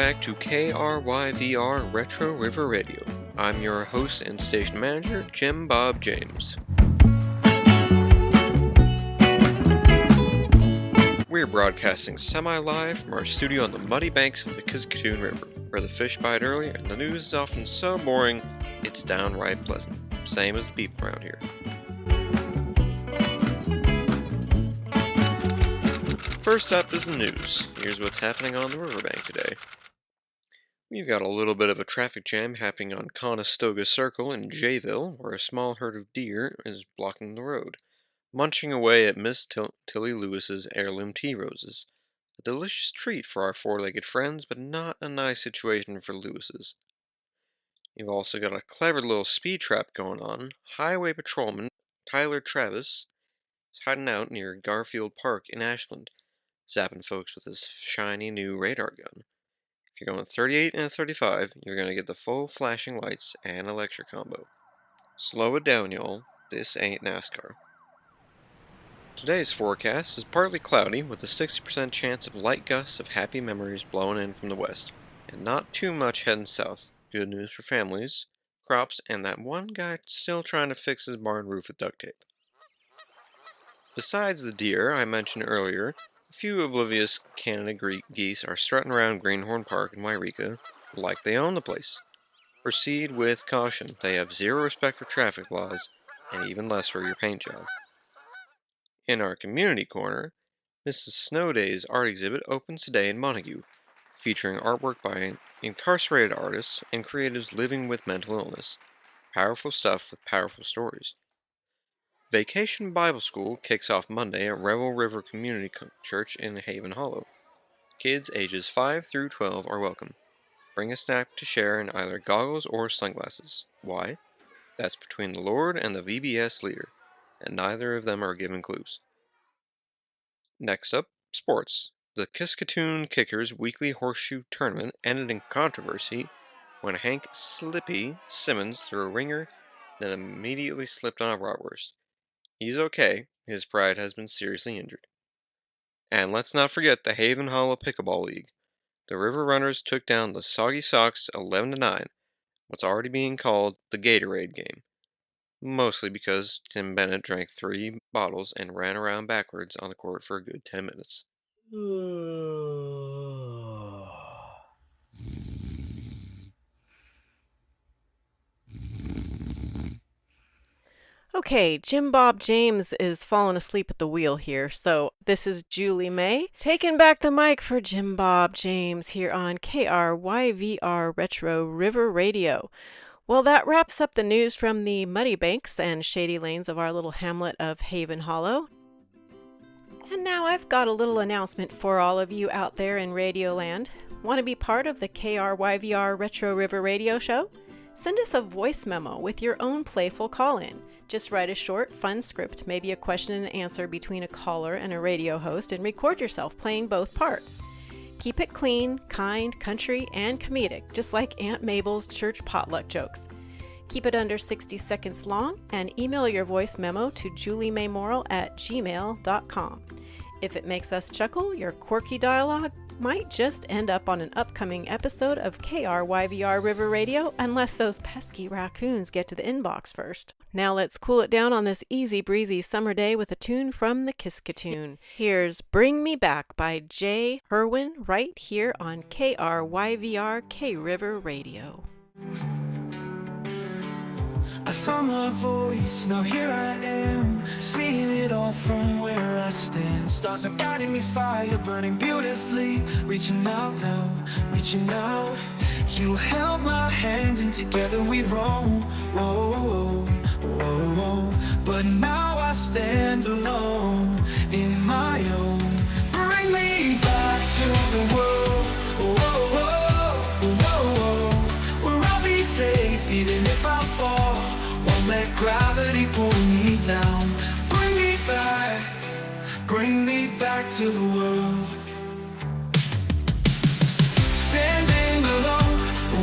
back to KRYVR Retro River Radio. I'm your host and station manager, Jim Bob James. We're broadcasting semi-live from our studio on the muddy banks of the Kiskatoon River, where the fish bite early and the news is often so boring, it's downright pleasant. Same as the people around here. First up is the news. Here's what's happening on the riverbank today. We've got a little bit of a traffic jam happening on Conestoga Circle in Jayville, where a small herd of deer is blocking the road, munching away at Miss Tilly Lewis's heirloom tea roses. A delicious treat for our four-legged friends, but not a nice situation for Lewis's. You've also got a clever little speed trap going on. Highway patrolman Tyler Travis is hiding out near Garfield Park in Ashland, zapping folks with his shiny new radar gun. If you're going 38 and a 35, you're going to get the full flashing lights and electric combo. Slow it down, y'all. This ain't NASCAR. Today's forecast is partly cloudy with a 60% chance of light gusts of happy memories blowing in from the west, and not too much heading south. Good news for families, crops, and that one guy still trying to fix his barn roof with duct tape. Besides the deer I mentioned earlier, a few oblivious Canada geese are strutting around Greenhorn Park in Wairika like they own the place. Proceed with caution. They have zero respect for traffic laws, and even less for your paint job. In our community corner, Mrs. Snowday's art exhibit opens today in Montague, featuring artwork by incarcerated artists and creatives living with mental illness. Powerful stuff with powerful stories. Vacation Bible School kicks off Monday at Rebel River Community Church in Haven Hollow. Kids ages 5 through 12 are welcome. Bring a snack to share in either goggles or sunglasses. Why? That's between the Lord and the VBS leader, and neither of them are given clues. Next up, sports. The Kiskatoon Kickers weekly horseshoe tournament ended in controversy when Hank Slippy Simmons threw a ringer, then immediately slipped on a bratwurst. He's okay. His pride has been seriously injured. And let's not forget the Haven Hollow Pickleball League. The River Runners took down the Soggy Sox 11-9, what's already being called the Gatorade game. Mostly because Tim Bennett drank 3 bottles and ran around backwards on the court for a good 10 minutes. Okay, Jim Bob James is falling asleep at the wheel here, so this is Julie May taking back the mic for Jim Bob James here on KRYVR Retro River Radio. Well, that wraps up the news from the muddy banks and shady lanes of our little hamlet of Haven Hollow. And now I've got a little announcement for all of you out there in Radioland. Want to be part of the KRYVR Retro River Radio Show? Send us a voice memo with your own playful call-in. Just write a short, fun script, maybe a question and answer between a caller and a radio host, and record yourself playing both parts. Keep it clean, kind, country, and comedic, just like Aunt Mabel's church potluck jokes. Keep it under 60 seconds long, and email your voice memo to juliemaymoral@gmail.com. If it makes us chuckle, your quirky dialogue might just end up on an upcoming episode of KRYVR River Radio, unless those pesky raccoons get to the inbox first. Now let's cool it down on this easy breezy summer day with a tune from the Kiskatoon. Here's Bring Me Back by Jay Herwin right here on KRYVR K-River Radio. I found my voice, now here I am, seeing it all from where I stand. Stars are guiding me, fire burning beautifully, reaching out now, reaching out. You held my hand and together we roam, whoa, whoa, whoa. But now I stand alone in my own. Bring me back to the world, whoa, whoa, whoa, whoa. Where I'll be safe even if I fall. Won't let gravity pull me down. Bring me back to the world. Standing alone,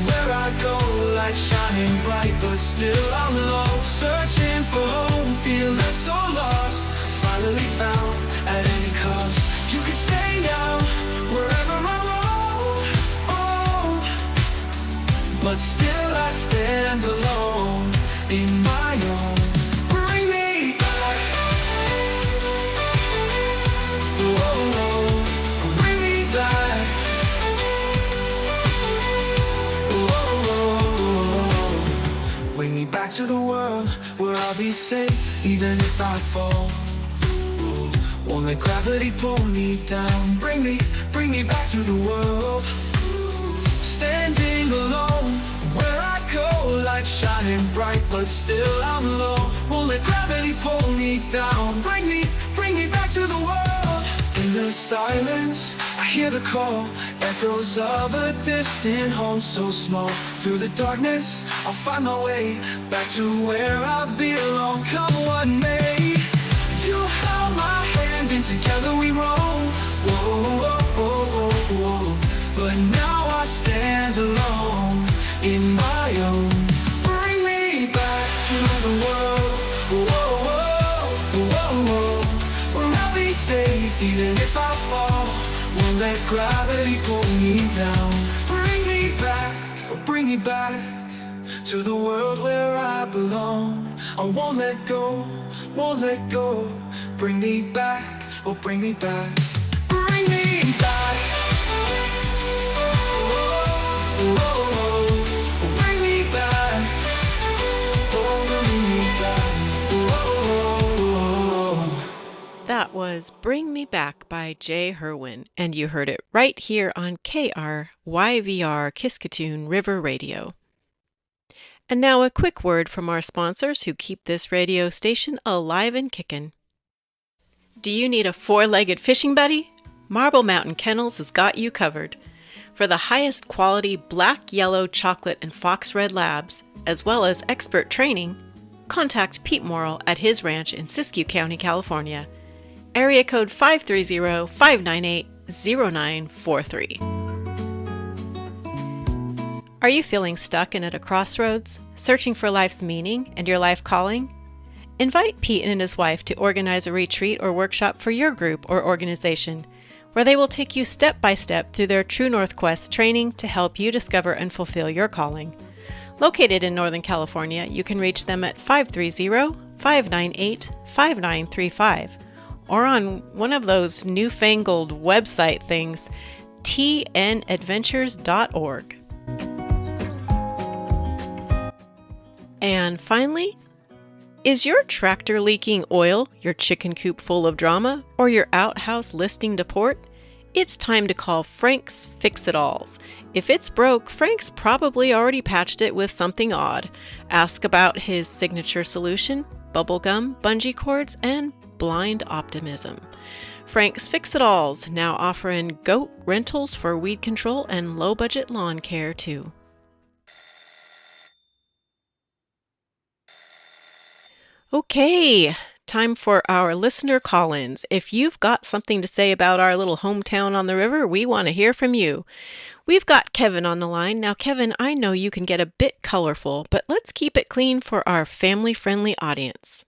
where I go, light shining bright, but still I'm low. Searching for home, feeling so lost, finally found at any cost. You can stay now, wherever I roam. Oh, stand alone in my own. Bring me back. Whoa, bring me back. Whoa, bring me back to the world where I'll be safe, even if I fall. Won't let gravity pull me down. Bring me back to the world. Standing alone, where I go, light shining bright, but still I'm low. Won't let gravity pull me down. Bring me back to the world. In the silence, I hear the call, echoes of a distant home so small. Through the darkness, I'll find my way back to where I belong. Come what may, you held my hand and together we roam. Whoa, whoa, whoa, whoa, whoa. But now I stand alone in my own. Bring me back to the world. Whoa, whoa, whoa, whoa. Where I'll be safe even if I fall. Won't let gravity pull me down. Bring me back to the world where I belong. I won't let go, won't let go. Bring me back, oh bring me back. Bring me back. Bring me back. Bring me back. That was Bring Me Back by Jay Herwin, and you heard it right here on KRYVR Kiskatoon River Radio. And now a quick word from our sponsors who keep this radio station alive and kickin'. Do you need a four-legged fishing buddy? Marble Mountain Kennels has got you covered. For the highest quality black, yellow, chocolate, and fox red labs, as well as expert training, contact Pete Morrill at his ranch in Siskiyou County, California. Area code 530-598-0943. Are you feeling stuck and at a crossroads, searching for life's meaning and your life calling? Invite Pete and his wife to organize a retreat or workshop for your group or organization, where they will take you step by step through their True North Quest training to help you discover and fulfill your calling. Located in Northern California, you can reach them at 530-598-5935 or on one of those newfangled website things, tnadventures.org. And finally, is your tractor leaking oil, your chicken coop full of drama, or your outhouse listing to port? It's time to call Frank's Fix-It-Alls. If it's broke, Frank's probably already patched it with something odd. Ask about his signature solution, bubblegum, bungee cords, and blind optimism. Frank's Fix-It-Alls now offering goat rentals for weed control and low-budget lawn care too. Okay, time for our listener call-ins. If you've got something to say about our little hometown on the river, we want to hear from you. We've got Kevin on the line. Now, Kevin, I know you can get a bit colorful, but let's keep it clean for our family-friendly audience.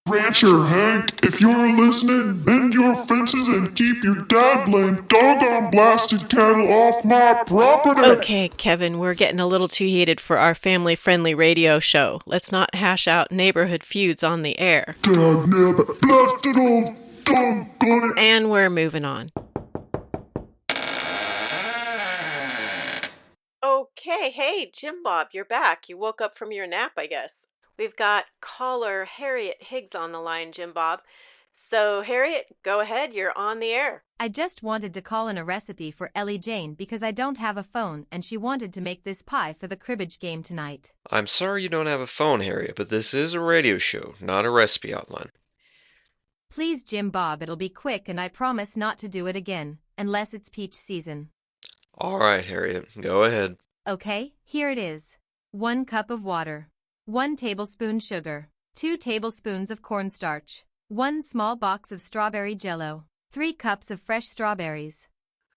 Rancher Hank, if you're listening, bend your fences and keep your dabbling doggone blasted cattle off my property. Okay, Kevin, we're getting a little too heated for our family-friendly radio show. Let's not hash out neighborhood feuds on the air. Dagnabbit, blasted old doggone it. And we're moving on. Okay, hey, Jim Bob, you're back. You woke up from your nap, I guess. We've got caller Harriet Higgs on the line, Jim Bob. So, Harriet, go ahead. You're on the air. I just wanted to call in a recipe for Ellie Jane because I don't have a phone and she wanted to make this pie for the cribbage game tonight. I'm sorry you don't have a phone, Harriet, but this is a radio show, not a recipe outline. Please, Jim Bob, it'll be quick and I promise not to do it again, unless it's peach season. All right, Harriet, go ahead. Okay, here it is. 1 cup of water. 1 tablespoon sugar, 2 tablespoons of cornstarch, 1 small box of strawberry jello, 3 cups of fresh strawberries.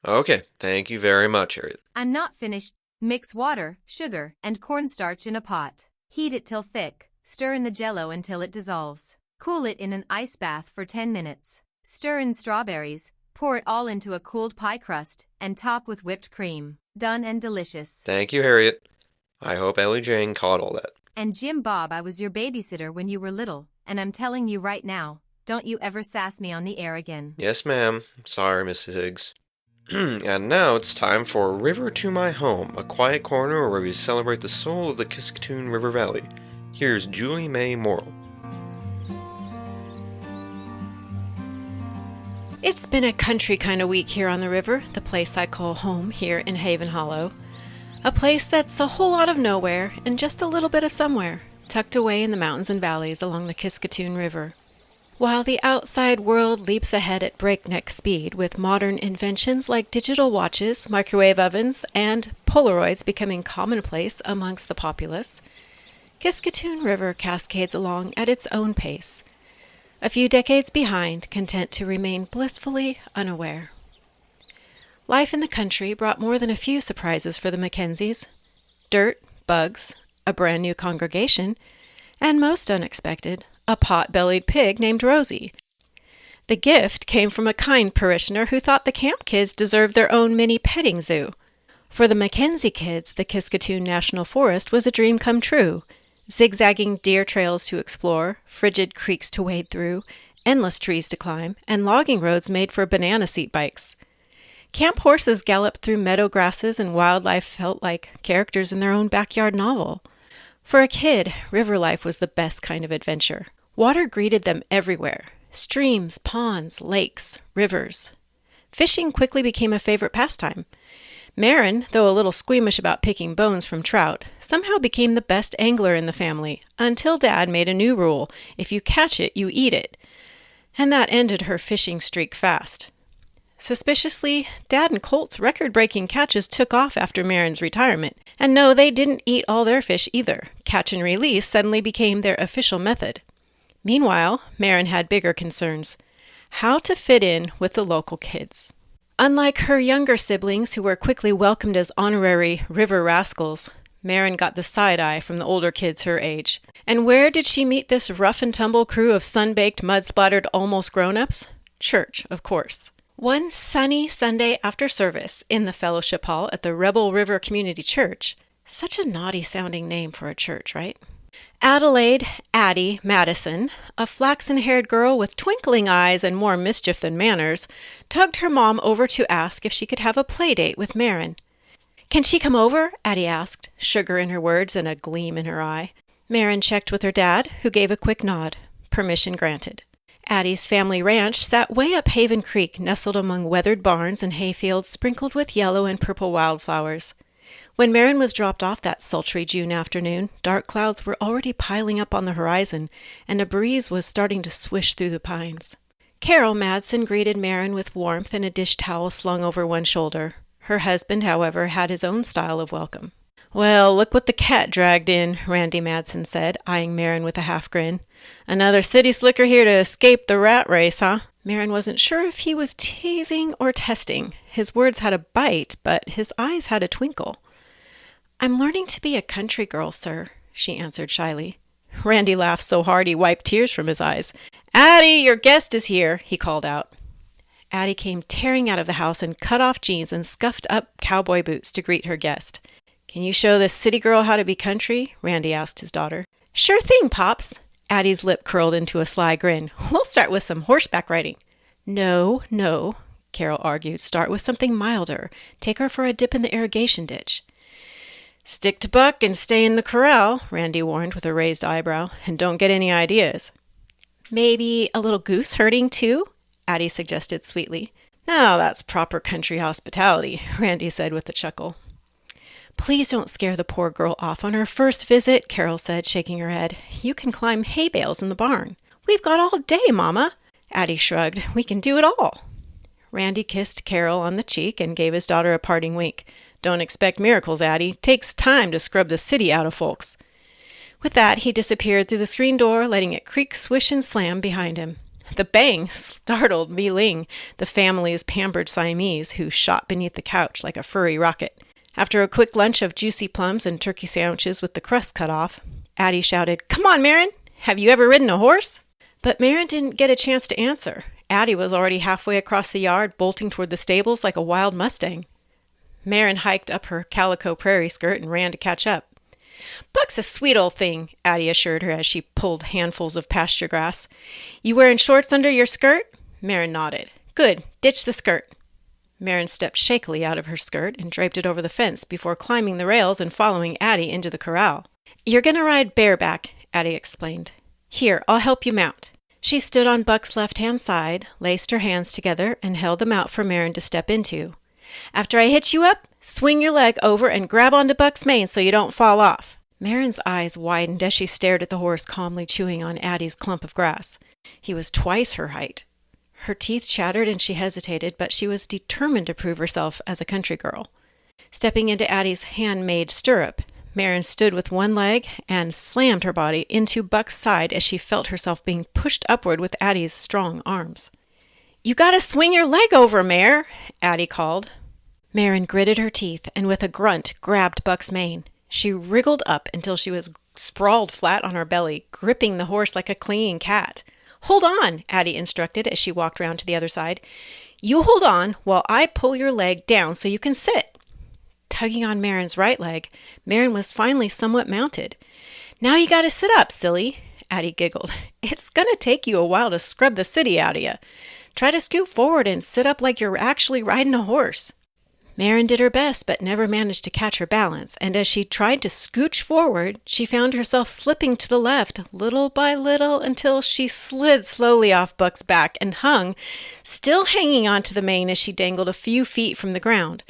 Okay, thank you very much, Harriet. I'm not finished. Mix water, sugar, and cornstarch in a pot. Heat it till thick. Stir in the jello until it dissolves. Cool it in an ice bath for 10 minutes. Stir in strawberries, pour it all into a cooled pie crust, and top with whipped cream. Done and delicious. Thank you, Harriet. I hope Ellie Jane caught all that. And Jim Bob, I was your babysitter when you were little, and I'm telling you right now, don't you ever sass me on the air again. Yes, ma'am. Sorry, Mrs. Higgs. And now it's time for River to My Home, a quiet corner where we celebrate the soul of the Kiskatoon River Valley. Here's Julie Mae Morrill. It's been a country kind of week here on the river, the place I call home here in Haven Hollow. A place that's a whole lot of nowhere and just a little bit of somewhere, tucked away in the mountains and valleys along the Kiskatoon River. While the outside world leaps ahead at breakneck speed with modern inventions like digital watches, microwave ovens, and Polaroids becoming commonplace amongst the populace, Kiskatoon River cascades along at its own pace, a few decades behind, content to remain blissfully unaware. Life in the country brought more than a few surprises for the Mackenzies. Dirt, bugs, a brand new congregation, and most unexpected, a pot-bellied pig named Rosie. The gift came from a kind parishioner who thought the camp kids deserved their own mini petting zoo. For the Mackenzie kids, the Kiskatoon National Forest was a dream come true. Zigzagging deer trails to explore, frigid creeks to wade through, endless trees to climb, and logging roads made for banana seat bikes. Camp horses galloped through meadow grasses, and wildlife felt like characters in their own backyard novel. For a kid, river life was the best kind of adventure. Water greeted them everywhere. Streams, ponds, lakes, rivers. Fishing quickly became a favorite pastime. Marin, though a little squeamish about picking bones from trout, somehow became the best angler in the family, until Dad made a new rule: if you catch it, you eat it. And that ended her fishing streak fast. Suspiciously, Dad and Colt's record-breaking catches took off after Marin's retirement. And no, they didn't eat all their fish either. Catch and release suddenly became their official method. Meanwhile, Marin had bigger concerns: how to fit in with the local kids. Unlike her younger siblings, who were quickly welcomed as honorary river rascals, Marin got the side-eye from the older kids her age. And where did she meet this rough-and-tumble crew of sun-baked, mud-splattered almost grown-ups? Church, of course. One sunny Sunday after service in the fellowship hall at the Rebel River Community Church. Such a naughty-sounding name for a church, right? Adelaide Addie Madison, a flaxen-haired girl with twinkling eyes and more mischief than manners, tugged her mom over to ask if she could have a play date with Marin. "Can she come over?" Addie asked, sugar in her words and a gleam in her eye. Marin checked with her dad, who gave a quick nod. Permission granted. Addie's family ranch sat way up Haven Creek, nestled among weathered barns and hayfields sprinkled with yellow and purple wildflowers. When Marin was dropped off that sultry June afternoon, dark clouds were already piling up on the horizon, and a breeze was starting to swish through the pines. Carol Madsen greeted Marin with warmth and a dish towel slung over one shoulder. Her husband, however, had his own style of welcome. "Well, look what the cat dragged in," Randy Madsen said, eyeing Marin with a half grin. "Another city slicker here to escape the rat race, huh?" Marin wasn't sure if he was teasing or testing. His words had a bite, but his eyes had a twinkle. "I'm learning to be a country girl, sir," she answered shyly. Randy laughed so hard he wiped tears from his eyes. "Addie, your guest is here," he called out. Addie came tearing out of the house in cut-off jeans and scuffed up cowboy boots to greet her guest. "Can you show this city girl how to be country?" Randy asked his daughter. "Sure thing, Pops." Addie's lip curled into a sly grin. "We'll start with some horseback riding." No, Carol argued. "Start with something milder. Take her for a dip in the irrigation ditch." "Stick to buck and stay in the corral," Randy warned with a raised eyebrow. "And don't get any ideas." "Maybe a little goose herding, too?" Addie suggested sweetly. "Now that's proper country hospitality," Randy said with a chuckle. "Please don't scare the poor girl off on her first visit," Carol said, shaking her head. "You can climb hay bales in the barn." "We've got all day, Mama." Addie shrugged. "We can do it all." Randy kissed Carol on the cheek and gave his daughter a parting wink. "Don't expect miracles, Addie. Takes time to scrub the city out of folks." With that, he disappeared through the screen door, letting it creak, swish, and slam behind him. The bang startled Mi Ling, the family's pampered Siamese, who shot beneath the couch like a furry rocket. After a quick lunch of juicy plums and turkey sandwiches with the crust cut off, Addie shouted, "Come on, Marin! Have you ever ridden a horse?" But Marin didn't get a chance to answer. Addie was already halfway across the yard, bolting toward the stables like a wild Mustang. Marin hiked up her calico prairie skirt and ran to catch up. Buck's a sweet old thing, Addie assured her as she pulled handfuls of pasture grass. You wearing shorts under your skirt? Marin nodded. Good, ditch the skirt. Marin stepped shakily out of her skirt and draped it over the fence before climbing the rails and following Addie into the corral. You're going to ride bareback, Addie explained. Here, I'll help you mount. She stood on Buck's left-hand side, laced her hands together, and held them out for Marin to step into. After I hitch you up, swing your leg over and grab onto Buck's mane so you don't fall off. Marin's eyes widened as she stared at the horse calmly chewing on Addie's clump of grass. He was twice her height. Her teeth chattered and she hesitated, but she was determined to prove herself as a country girl. Stepping into Addie's handmade stirrup, Marin stood with one leg and slammed her body into Buck's side as she felt herself being pushed upward with Addie's strong arms. You gotta swing your leg over, Mare, Addie called. Marin gritted her teeth and with a grunt grabbed Buck's mane. She wriggled up until she was sprawled flat on her belly, gripping the horse like a clinging cat. Hold on, Addie instructed as she walked round to the other side. You hold on while I pull your leg down so you can sit. Tugging on Marin's right leg, Marin was finally somewhat mounted. Now you gotta sit up, silly, Addie giggled. It's gonna take you a while to scrub the city out of you. Try to scoot forward and sit up like you're actually riding a horse. Marin did her best but never managed to catch her balance, and as she tried to scooch forward, she found herself slipping to the left little by little until she slid slowly off Buck's back and hung, still hanging onto the mane as she dangled a few feet from the ground.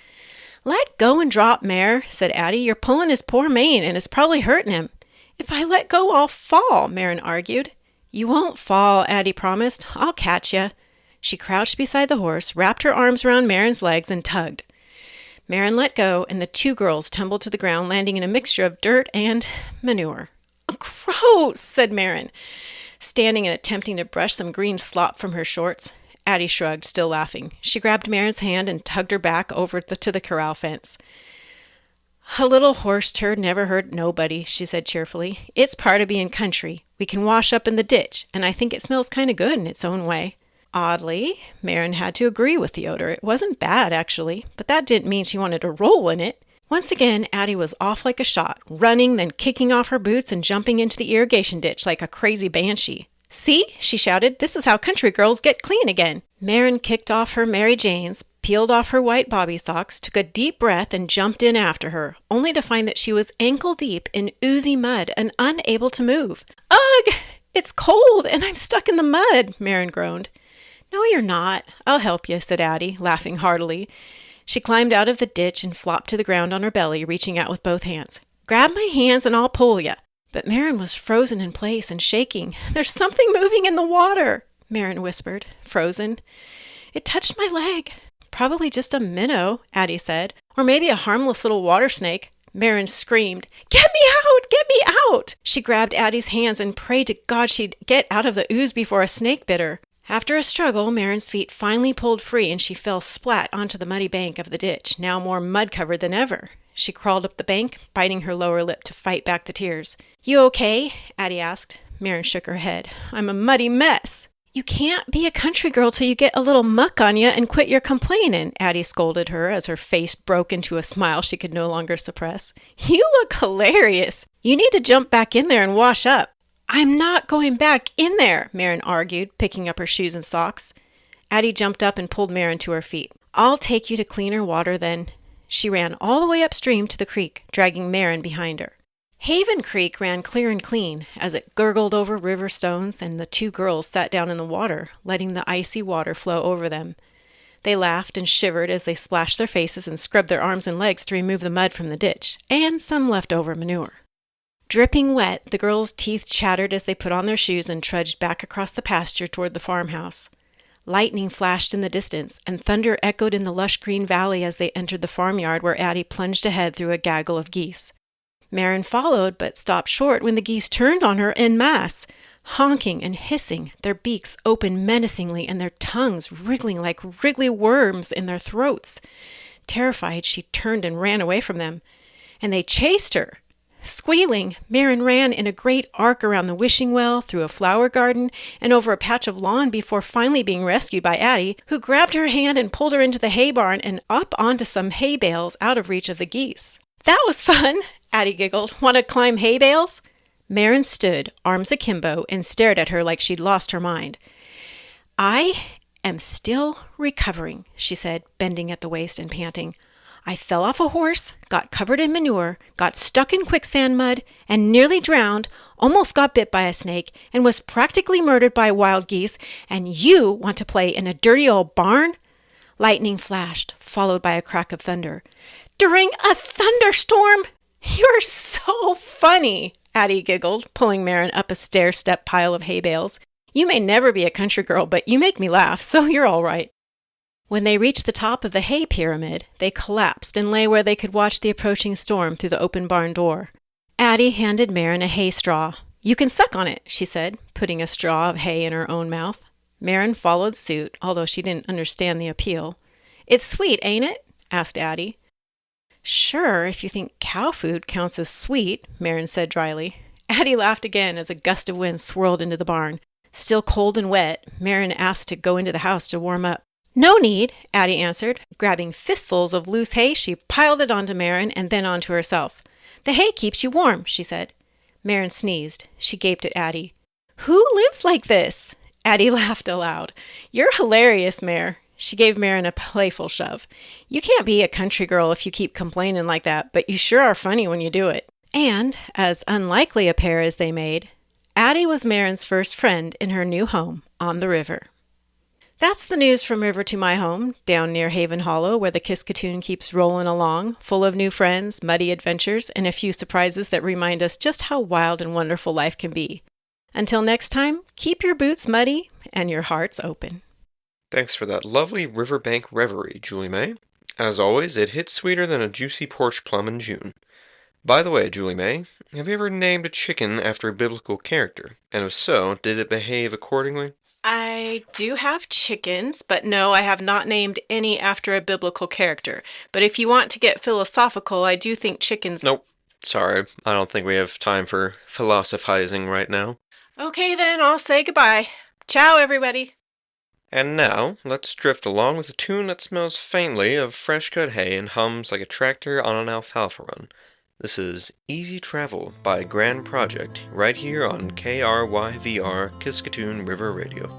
Let go and drop, Mare, said Addie. You're pulling his poor mane and it's probably hurting him. If I let go, I'll fall, Marin argued. You won't fall, Addie promised. I'll catch you. She crouched beside the horse, wrapped her arms around Marin's legs, and tugged. Marin let go, and the two girls tumbled to the ground, landing in a mixture of dirt and manure. Oh, gross, said Marin, standing and attempting to brush some green slop from her shorts. Addie shrugged, still laughing. She grabbed Marin's hand and tugged her back over to the corral fence. A little horse turd never hurt nobody, she said cheerfully. It's part of being country. We can wash up in the ditch, and I think it smells kind of good in its own way. Oddly, Marin had to agree with the odor. It wasn't bad, actually, but that didn't mean she wanted to roll in it. Once again, Addie was off like a shot, running, then kicking off her boots and jumping into the irrigation ditch like a crazy banshee. See, she shouted, this is how country girls get clean again. Marin kicked off her Mary Janes, peeled off her white bobby socks, took a deep breath, and jumped in after her, only to find that she was ankle deep in oozy mud and unable to move. Ugh! It's cold, and I'm stuck in the mud, Marin groaned. No, you're not. I'll help you, said Addie, laughing heartily. She climbed out of the ditch and flopped to the ground on her belly, reaching out with both hands. Grab my hands and I'll pull you. But Marin was frozen in place and shaking. There's something moving in the water, Marin whispered, frozen. It touched my leg. Probably just a minnow, Addie said, or maybe a harmless little water snake. Marin screamed, Get me out! Get me out! She grabbed Addie's hands and prayed to God she'd get out of the ooze before a snake bit her. After a struggle, Marin's feet finally pulled free and she fell splat onto the muddy bank of the ditch, now more mud-covered than ever. She crawled up the bank, biting her lower lip to fight back the tears. You okay? Addie asked. Marin shook her head. I'm a muddy mess. You can't be a country girl till you get a little muck on you and quit your complaining, Addie scolded her as her face broke into a smile she could no longer suppress. You look hilarious. You need to jump back in there and wash up. I'm not going back in there, Marin argued, picking up her shoes and socks. Addie jumped up and pulled Marin to her feet. I'll take you to cleaner water then. She ran all the way upstream to the creek, dragging Marin behind her. Haven Creek ran clear and clean as it gurgled over river stones, and the two girls sat down in the water, letting the icy water flow over them. They laughed and shivered as they splashed their faces and scrubbed their arms and legs to remove the mud from the ditch, and some leftover manure. Dripping wet, the girls' teeth chattered as they put on their shoes and trudged back across the pasture toward the farmhouse. Lightning flashed in the distance, and thunder echoed in the lush green valley as they entered the farmyard where Addie plunged ahead through a gaggle of geese. Marin followed, but stopped short when the geese turned on her en masse, honking and hissing, their beaks open menacingly and their tongues wriggling like wriggly worms in their throats. Terrified, she turned and ran away from them, and they chased her. Squealing, Marin ran in a great arc around the wishing well, through a flower garden, and over a patch of lawn before finally being rescued by Addie, who grabbed her hand and pulled her into the hay barn and up onto some hay bales out of reach of the geese. That was fun, Addie giggled. Want to climb hay bales? Marin stood, arms akimbo, and stared at her like she'd lost her mind. I am still recovering, she said, bending at the waist and panting. I fell off a horse, got covered in manure, got stuck in quicksand mud, and nearly drowned, almost got bit by a snake, and was practically murdered by wild geese, and you want to play in a dirty old barn? Lightning flashed, followed by a crack of thunder. During a thunderstorm? You're so funny, Addie giggled, pulling Marin up a stair-step pile of hay bales. You may never be a country girl, but you make me laugh, so you're all right. When they reached the top of the hay pyramid, they collapsed and lay where they could watch the approaching storm through the open barn door. Addie handed Marin a hay straw. You can suck on it, she said, putting a straw of hay in her own mouth. Marin followed suit, although she didn't understand the appeal. It's sweet, ain't it? Asked Addie. Sure, if you think cow food counts as sweet, Marin said dryly. Addie laughed again as a gust of wind swirled into the barn. Still cold and wet, Marin asked to go into the house to warm up. No need, Addie answered. Grabbing fistfuls of loose hay, she piled it onto Marin and then onto herself. The hay keeps you warm, she said. Marin sneezed. She gaped at Addie. Who lives like this? Addie laughed aloud. You're hilarious, Mare. She gave Marin a playful shove. You can't be a country girl if you keep complaining like that, but you sure are funny when you do it. And, as unlikely a pair as they made, Addie was Marin's first friend in her new home on the river. That's the news from River to my home, down near Haven Hollow, where the Kiskatoon keeps rolling along, full of new friends, muddy adventures, and a few surprises that remind us just how wild and wonderful life can be. Until next time, keep your boots muddy and your hearts open. Thanks for that lovely riverbank reverie, Julie May. As always, it hits sweeter than a juicy porch plum in June. By the way, Julie May, have you ever named a chicken after a biblical character? And if so, did it behave accordingly? I do have chickens, but no, I have not named any after a biblical character. But if you want to get philosophical, I do think chickens... Nope. Sorry, I don't think we have time for philosophizing right now. Okay then, I'll say goodbye. Ciao, everybody. And now, let's drift along with a tune that smells faintly of fresh-cut hay and hums like a tractor on an alfalfa run. This is Easy Travel by Grand Project, right here on KRYVR Kiskatoon River Radio.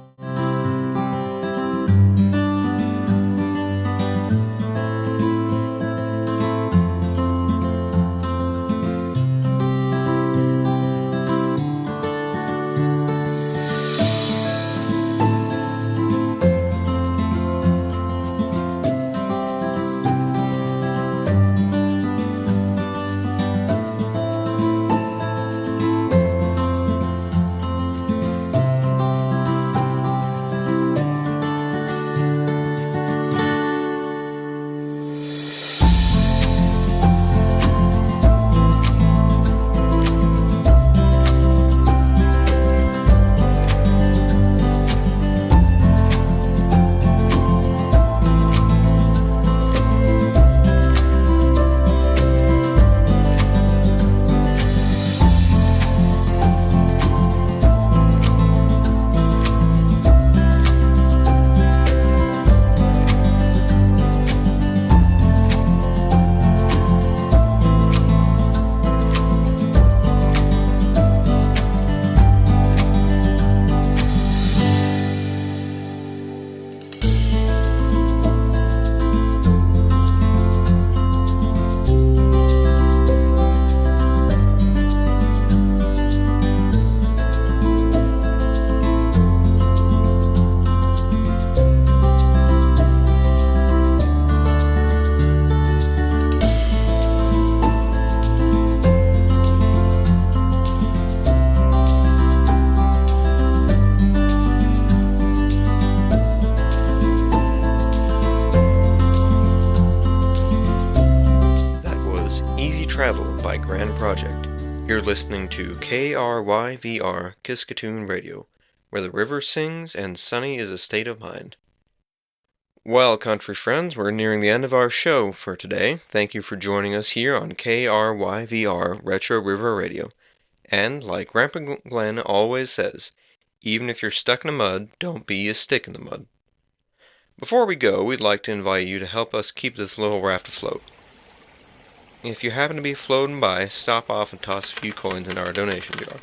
by Grand Project. You're listening to KRYVR Kiskatoon Radio, where the river sings and sunny is a state of mind. Well, country friends, we're nearing the end of our show for today. Thank you for joining us here on KRYVR Retro River Radio. And, like Grandpa Glenn always says, even if you're stuck in the mud, don't be a stick in the mud. Before we go, we'd like to invite you to help us keep this little raft afloat. If you happen to be floating by, stop off and toss a few coins in our donation jar.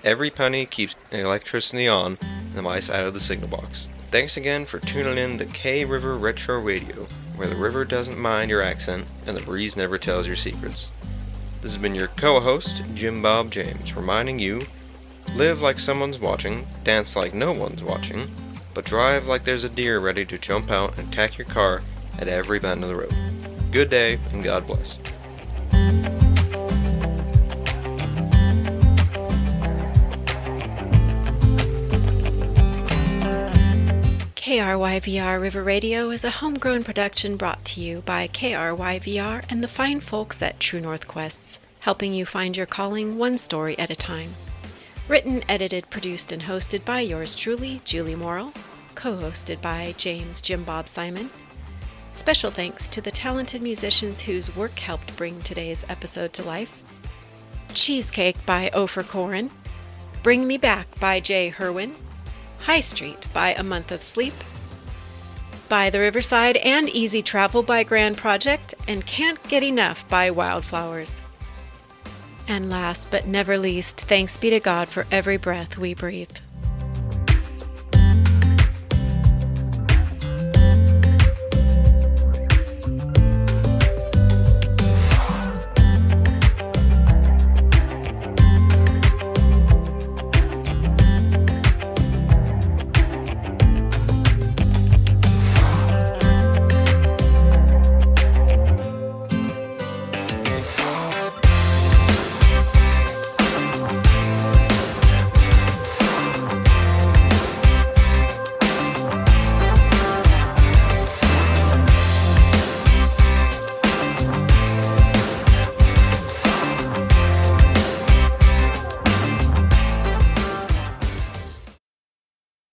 Every penny keeps electricity on and the mice out of the signal box. Thanks again for tuning in to KRYVR Retro Radio, where the river doesn't mind your accent and the breeze never tells your secrets. This has been your co-host, Jim Bob James, reminding you, live like someone's watching, dance like no one's watching, but drive like there's a deer ready to jump out and attack your car at every bend of the road. Good day, and God bless. KRYVR River Radio is a homegrown production brought to you by KRYVR and the fine folks at True North Quests, helping you find your calling one story at a time. Written, edited, produced, and hosted by yours truly, Julie Morrill, co-hosted by James Jim Bob Simon. Special thanks to the talented musicians whose work helped bring today's episode to life. Cheesecake by Ophir Corin, Bring Me Back by Jay Herwin, High Street by A Month of Sleep, By the Riverside and Easy Travel by Grand Project, and Can't Get Enough by Wildflowers. And last but never least, thanks be to God for every breath we breathe.